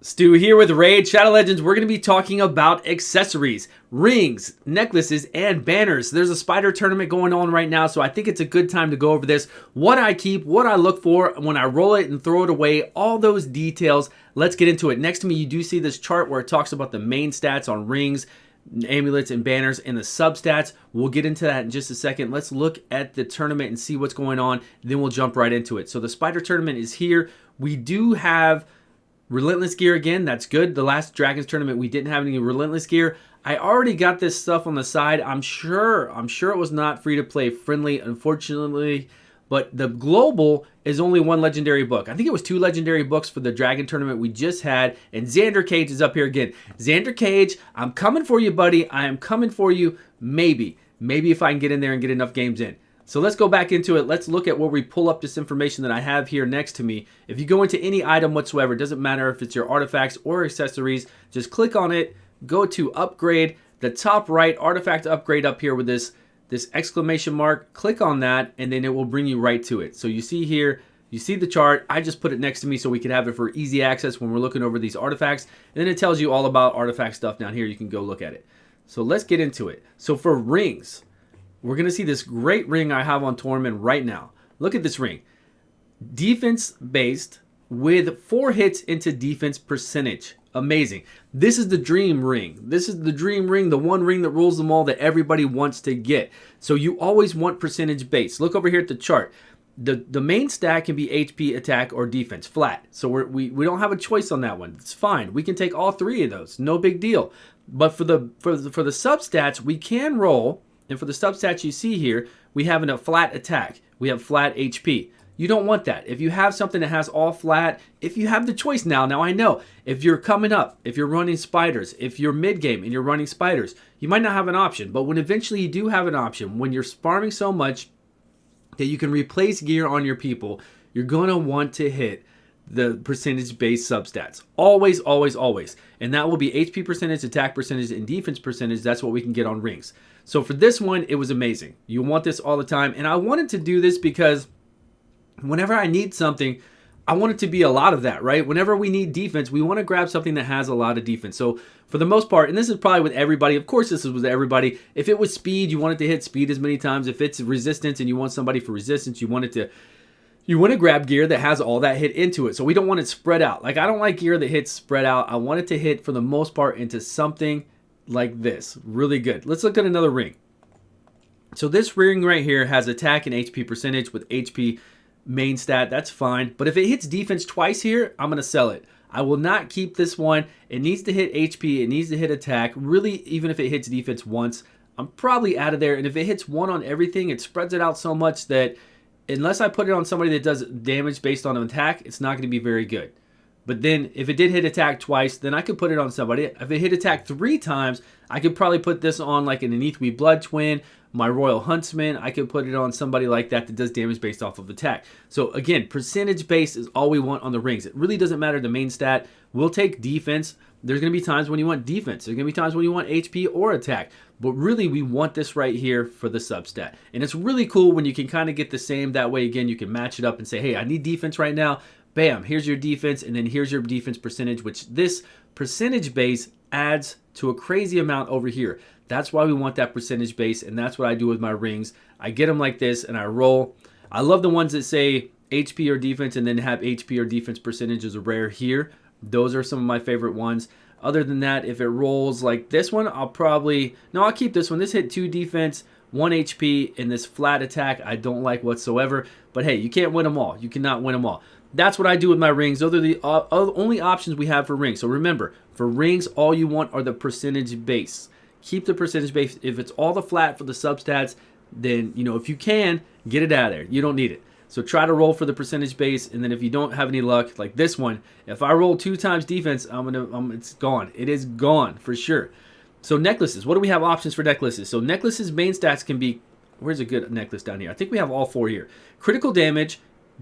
Stu here with Raid Shadow Legends. We're going to be talking about accessories, rings, necklaces, and banners. There's a spider tournament going on right now, so I think it's a good time to go over this. What I keep, what I look for when I roll it and throw it away, all those details. Let's get into it. Next to me, you do see this chart where it talks about the main stats on rings, amulets, and banners, and the substats. We'll get into that in just a second. Let's look at the tournament and see what's going on. Then we'll jump right into it. So the spider tournament is here. We do have Relentless gear again. That's good. The last Dragons tournament, we didn't have any Relentless gear. I already got this stuff on the side. I'm sure it was not free to play friendly, unfortunately. But the global is only one legendary book. I think it was 2 legendary books for the Dragon tournament we just had. And Xander Cage is up here again. Xander Cage, I'm coming for you, buddy. I am coming for you. Maybe if I can get in there and get enough games in. So let's go back into it. Let's look at where we pull up this information that I have here next to me. If you go into any item whatsoever, it doesn't matter if it's your artifacts or accessories, just click on it, go to upgrade, the top right artifact upgrade up here with this exclamation mark, click on that, and then it will bring you right to it. So you see here, you see the chart. I just put it next to me so we can have it for easy access when we're looking over these artifacts. And then it tells you all about artifact stuff down here. You can go look at it. So let's get into it. So for rings, we're going to see this great ring I have on Tormund right now. Look at this ring. Defense based with 4 hits into defense percentage. Amazing. This is the dream ring. This is the dream ring, the one ring that rules them all that everybody wants to get. So you always want percentage based. Look over here at the chart. The main stat can be HP, attack, or defense, flat. So we don't have a choice on that one. It's fine. We can take all 3 of those. No big deal. But for the substats, we can roll. And for the substats you see here, we have a flat attack. We have flat HP. You don't want that. If you have something that has all flat, if you have the choice now I know, if you're coming up, if you're running spiders, if you're mid-game and you're running spiders, you might not have an option. But when eventually you do have an option, when you're farming so much that you can replace gear on your people, you're going to want to hit the percentage-based substats. Always, always, always. And that will be HP percentage, attack percentage, and defense percentage. That's what we can get on rings. So for this one, it was amazing. You want this all the time. And I wanted to do this because whenever I need something, I want it to be a lot of that, right? Whenever we need defense, we want to grab something that has a lot of defense. So for the most part, and this is probably with everybody, of course this is with everybody, if it was speed, you wanted to hit speed as many times. If it's resistance and you want somebody for resistance, you want to grab gear that has all that hit into it. So we don't want it spread out. Like, I don't like gear that hits spread out. I want it to hit, for the most part, into something like this. Really good. Let's look at another ring. So this ring right here has attack and HP percentage with HP main stat. That's fine. But if it hits defense twice here, I'm going to sell it. I will not keep this one. It needs to hit HP. It needs to hit attack. Really, even if it hits defense once, I'm probably out of there. And if it hits 1 on everything, it spreads it out so much that unless I put it on somebody that does damage based on an attack, it's not going to be very good. But then if it did hit attack twice, then I could put it on somebody. If it hit attack 3 times, I could probably put this on like an Anethwy Blood Twin, my Royal Huntsman. I could put it on somebody like that that does damage based off of attack. So again, percentage based is all we want on the rings. It really doesn't matter the main stat. We'll take defense. There's going to be times when you want defense. There's going to be times when you want HP or attack. But really, we want this right here for the substat. And it's really cool when you can kind of get the same. That way, again, you can match it up and say, hey, I need defense right now. Bam, here's your defense, and then here's your defense percentage, which this percentage base adds to a crazy amount over here. That's why we want that percentage base, and that's what I do with my rings. I get them like this, and I roll. I love the ones that say HP or defense and then have HP or defense percentage as a rare here. Those are some of my favorite ones. Other than that, if it rolls like this one, I'll keep this one. This hit 2 defense, 1 HP, and this flat attack I don't like whatsoever. But hey, you can't win them all. You cannot win them all. That's what I do with my rings. Those are the only options we have for rings. So remember, for rings, all you want are the percentage base. Keep the percentage base. If it's all the flat for the substats, then, if you can, get it out of there. You don't need it. So try to roll for the percentage base, and then if you don't have any luck, like this one, if I roll 2 times defense, it's gone. It is gone for sure. So necklaces. What do we have options for necklaces? So necklaces main stats can be, where's a good necklace down here? I think we have all 4 here. Critical damage,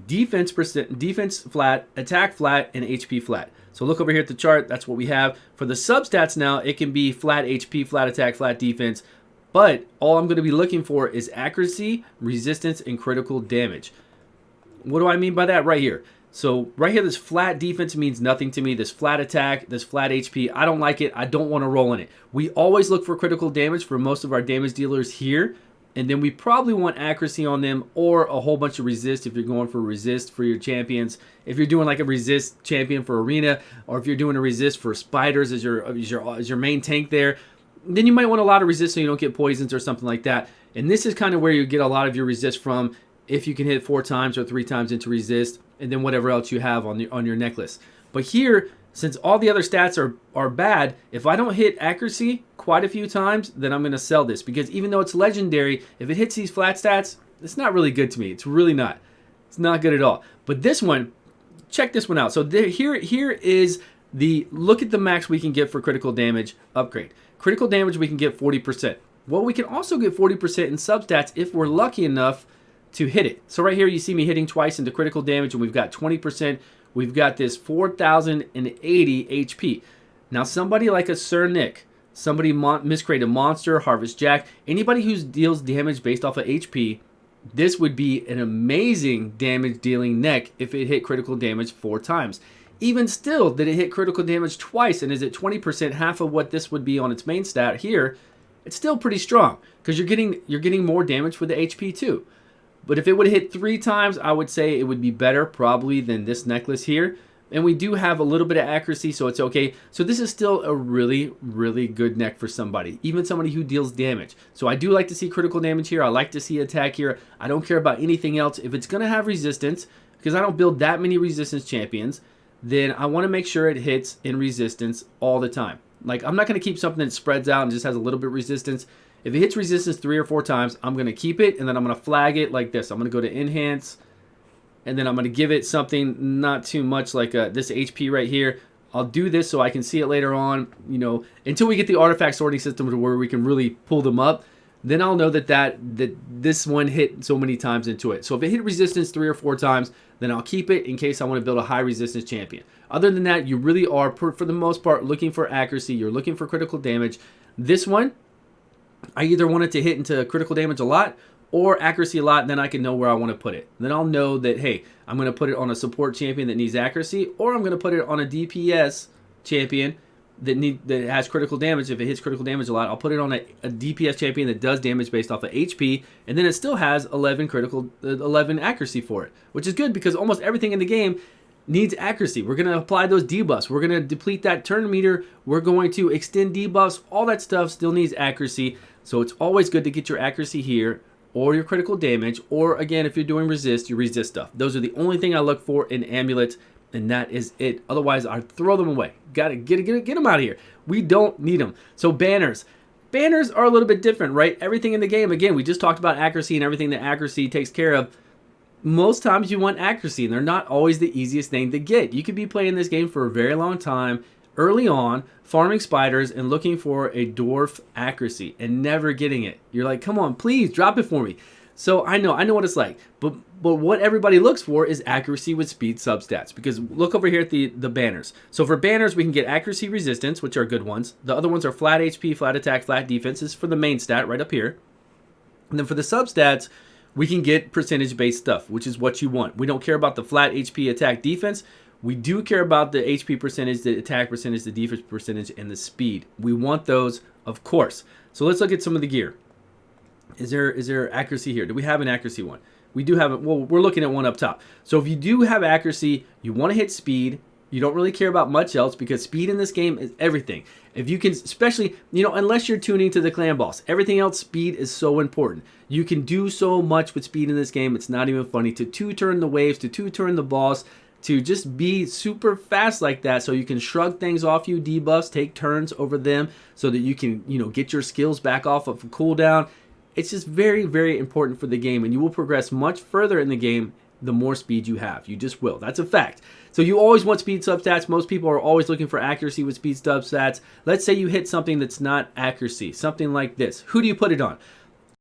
defense flat, attack flat, and HP flat. So look over here at the chart. That's what we have. For the substats now, it can be flat HP, flat attack, flat defense. But all I'm going to be looking for is accuracy, resistance, and critical damage. What do I mean by that? Right here. So right here, this flat defense means nothing to me. This flat attack, this flat HP, I don't like it. I don't want to roll in it. We always look for critical damage for most of our damage dealers here. And then we probably want accuracy on them or a whole bunch of resist if you're going for resist for your champions. If you're doing like a resist champion for arena, or if you're doing a resist for spiders as your main tank there, then you might want a lot of resist so you don't get poisons or something like that. And this is kind of where you get a lot of your resist from if you can hit 4 times or 3 times into resist, and then whatever else you have on your necklace. But here, since all the other stats are bad, if I don't hit accuracy quite a few times, then I'm going to sell this. Because even though it's legendary, if it hits these flat stats, it's not really good to me. It's really not. It's not good at all. But this one, check this one out. So here is the, look at the max we can get for critical damage upgrade. Critical damage we can get 40%. Well, we can also get 40% in substats if we're lucky enough to hit it. So right here you see me hitting twice into critical damage, and we've got 20%. We've got this 4,080 HP. Now somebody like a Sir Nick, somebody miscreated Monster, Harvest Jack, anybody who deals damage based off of HP, this would be an amazing damage dealing neck if it hit critical damage 4 times. Even still, did it hit critical damage twice and is it 20%, half of what this would be on its main stat here, it's still pretty strong because you're getting more damage for the HP too. But if it would hit 3 times, I would say it would be better probably than this necklace here. And we do have a little bit of accuracy, so it's okay. So this is still a really, really good neck for somebody, even somebody who deals damage. So I do like to see critical damage here. I like to see attack here. I don't care about anything else. If it's going to have resistance, because I don't build that many resistance champions, then I want to make sure it hits in resistance all the time. Like, I'm not going to keep something that spreads out and just has a little bit of resistance. If it hits resistance 3 or 4 times, I'm going to keep it, and then I'm going to flag it like this. I'm going to go to Enhance, and then I'm going to give it something not too much like this HP right here. I'll do this so I can see it later on, you know, until we get the artifact sorting system to where we can really pull them up. Then I'll know that this one hit so many times into it. So if it hit resistance 3 or 4 times, then I'll keep it in case I want to build a high resistance champion. Other than that, you really are, for the most part, looking for accuracy. You're looking for critical damage. This one, I either want it to hit into critical damage a lot or accuracy a lot, and then I can know where I want to put it. Then I'll know that, hey, I'm going to put it on a support champion that needs accuracy, or I'm going to put it on a DPS champion that has critical damage. If it hits critical damage a lot, I'll put it on a DPS champion that does damage based off of HP, and then it still has 11 accuracy for it, which is good because almost everything in the game needs accuracy. We're going to apply those debuffs. We're going to deplete that turn meter. We're going to extend debuffs. All that stuff still needs accuracy. So it's always good to get your accuracy here or your critical damage, or again, if you're doing resist, you resist stuff. Those are the only thing I look for in amulets, and that is it. Otherwise, I throw them away. Gotta get them out of here. We don't need them. So banners. Banners are a little bit different, right? Everything in the game, again, we just talked about accuracy and everything that accuracy takes care of. Most times you want accuracy, and they're not always the easiest thing to get. You could be playing this game for a very long time, early on, farming spiders and looking for a dwarf accuracy and never getting it. You're like, come on, please drop it for me. So I know what it's like. But what everybody looks for is accuracy with speed substats. Because look over here at the banners. So for banners, we can get accuracy resistance, which are good ones. The other ones are flat HP, flat attack, flat defense. This is for the main stat right up here. And then for the substats, we can get percentage-based stuff, which is what you want. We don't care about the flat HP attack defense. We do care about the HP percentage, the attack percentage, the defense percentage, and the speed. We want those, of course. So let's look at some of the gear. Is there accuracy here? Do we have an accuracy one? We do have it. Well, we're looking at one up top. So if you do have accuracy, you want to hit speed. You don't really care about much else because speed in this game is everything. If you can, especially, unless you're tuning to the clan boss, everything else, speed is so important. You can do so much with speed in this game. It's not even funny to two-turn the waves, to two-turn the boss, to just be super fast like that so you can shrug things off you, debuffs, take turns over them so that you can, get your skills back off of a cooldown. It's just very, very important for the game, and you will progress much further in the game the more speed you have. You just will. That's a fact. So you always want speed substats. Most people are always looking for accuracy with speed substats. Let's say you hit something that's not accuracy, something like this. Who do you put it on?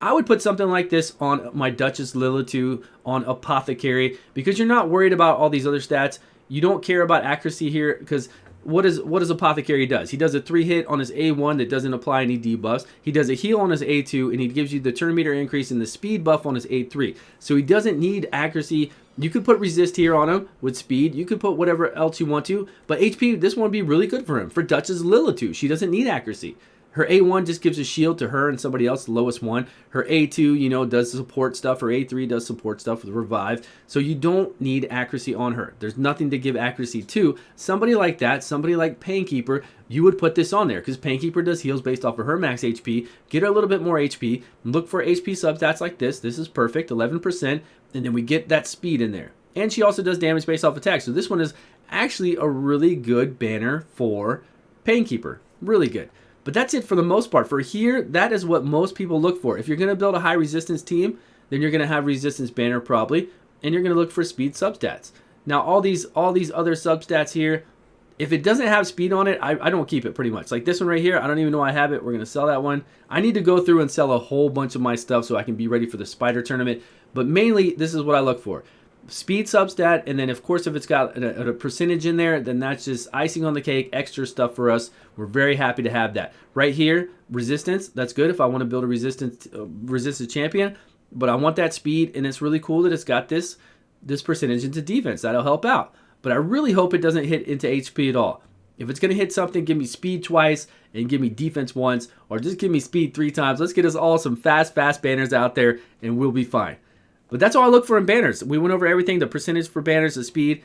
I would put something like this on my Duchess Lilitu, on Apothecary, because you're not worried about all these other stats. You don't care about accuracy here because what does Apothecary does? He does a 3-hit on his A1 that doesn't apply any debuffs. He does a heal on his A2, and he gives you the turn meter increase and the speed buff on his A3. So he doesn't need accuracy You could put resist here on him with speed. You could put whatever else you want to. But HP, this one would be really good for him. For Duchess Lilitu, she doesn't need accuracy. Her A1 just gives a shield to her and somebody else, the lowest one. Her A2, you know, does support stuff. Her A3 does support stuff with Revive. So you don't need accuracy on her. There's nothing to give accuracy to. Somebody like that, somebody like Painkeeper, you would put this on there because Painkeeper does heals based off of her max HP. Get her a little bit more HP. Look for HP substats like this. This is perfect, 11%. And then we get that speed in there. And she also does damage based off attack. So this one is actually a really good banner for Painkeeper. Really good. But that's it for the most part. For here, that is what most people look for. If you're going to build a high resistance team, then you're going to have resistance banner probably, and you're going to look for speed substats. Now, all these other substats here, if it doesn't have speed on it, I don't keep it pretty much. Like this one right here, I don't even know I have it. We're going to sell that one. I need to go through and sell a whole bunch of my stuff so I can be ready for the spider tournament. But mainly, this is what I look for. Speed substat, and then of course if it's got a percentage in there, then that's just icing on the cake, extra stuff for us. We're very happy to have that. Right here, resistance, that's good if I want to build a resistance champion, but I want that speed, and it's really cool that it's got this percentage into defense. That'll help out. But I really hope it doesn't hit into HP at all. If it's going to hit something, give me speed twice and give me defense once, or just give me speed 3 times. Let's get us all some fast banners out there, and we'll be fine. But that's all I look for in banners. We went over everything, the percentage for banners, the speed,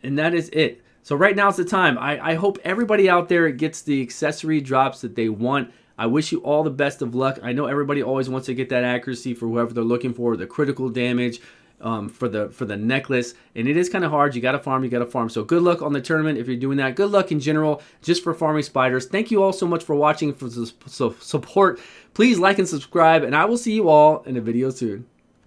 and that is it. So right now's the time. I hope everybody out there gets the accessory drops that they want. I wish you all the best of luck. I know everybody always wants to get that accuracy for whoever they're looking for, the critical damage for the necklace, and it is kind of hard. You got to farm. So good luck on the tournament if you're doing that. Good luck in general, just for farming spiders. Thank you all so much for watching, for the support. Please like and subscribe, and I will see you all in a video soon.